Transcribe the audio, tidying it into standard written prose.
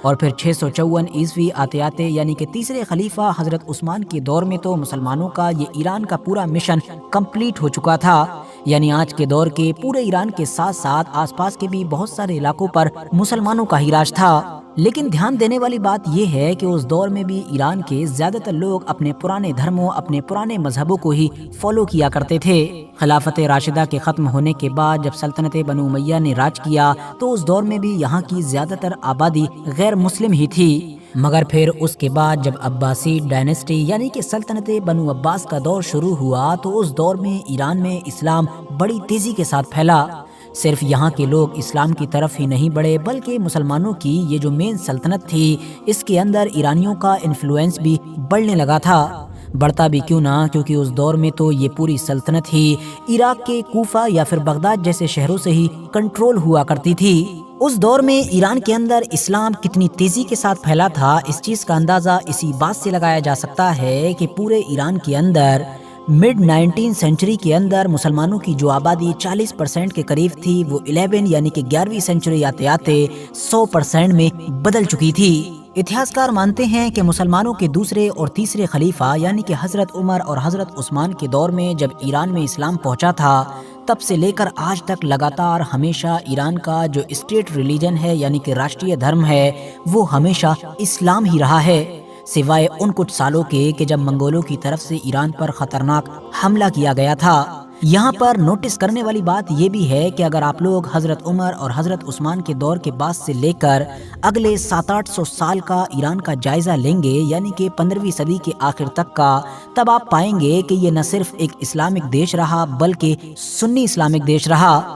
اور پھر 654 عیسوی آتے آتے یعنی کہ تیسرے خلیفہ حضرت عثمان کے دور میں تو مسلمانوں کا یہ ایران کا پورا مشن کمپلیٹ ہو چکا تھا۔ یعنی آج کے دور کے پورے ایران کے ساتھ ساتھ آس پاس کے بھی بہت سارے علاقوں پر مسلمانوں کا ہی راج تھا۔ لیکن دھیان دینے والی بات یہ ہے کہ اس دور میں بھی ایران کے زیادہ تر لوگ اپنے پرانے دھرموں، اپنے پرانے مذہبوں کو ہی فالو کیا کرتے تھے۔ خلافت راشدہ کے ختم ہونے کے بعد جب سلطنت بنو امیہ نے راج کیا تو اس دور میں بھی یہاں کی زیادہ تر آبادی غیر مسلم ہی تھی، مگر پھر اس کے بعد جب عباسی ڈائنیسٹی یعنی کہ سلطنت بنو عباس کا دور شروع ہوا تو اس دور میں ایران میں اسلام بڑی تیزی کے ساتھ پھیلا۔ صرف یہاں کے لوگ اسلام کی طرف ہی نہیں بڑھے بلکہ مسلمانوں کی یہ جو مین سلطنت تھی اس کے اندر ایرانیوں کا انفلوئنس بھی بڑھنے لگا تھا۔ بڑھتا بھی کیوں نہ، کیونکہ اس دور میں تو یہ پوری سلطنت ہی عراق کے کوفہ یا پھر بغداد جیسے شہروں سے ہی کنٹرول ہوا کرتی تھی۔ اس دور میں ایران کے اندر اسلام کتنی تیزی کے ساتھ پھیلا تھا اس چیز کا اندازہ اسی بات سے لگایا جا سکتا ہے کہ پورے ایران کے اندر مڈ 19 سینچری کے اندر مسلمانوں کی جو آبادی 40% کے قریب تھی وہ 11 یعنی کہ 11ویں سینچری آتے آتے 100% میں بدل چکی تھی۔ اتہاسکار مانتے ہیں کہ مسلمانوں کے دوسرے اور تیسرے خلیفہ یعنی کہ حضرت عمر اور حضرت عثمان کے دور میں جب ایران میں اسلام پہنچا تھا تب سے لے کر آج تک لگاتار ہمیشہ ایران کا جو اسٹیٹ ریلیجن ہے یعنی کہ راشٹریہ دھرم ہے وہ ہمیشہ اسلام ہی رہا ہے، سوائے ان کچھ سالوں کے کہ جب منگولوں کی طرف سے ایران پر خطرناک حملہ کیا گیا تھا۔ یہاں پر نوٹس کرنے والی بات یہ بھی ہے کہ اگر آپ لوگ حضرت عمر اور حضرت عثمان کے دور کے بعد سے لے کر اگلے 700-800 سال کا ایران کا جائزہ لیں گے یعنی کہ 15ویں صدی کے آخر تک کا، تب آپ پائیں گے کہ یہ نہ صرف ایک اسلامک دیش رہا بلکہ سنی اسلامک دیش رہا۔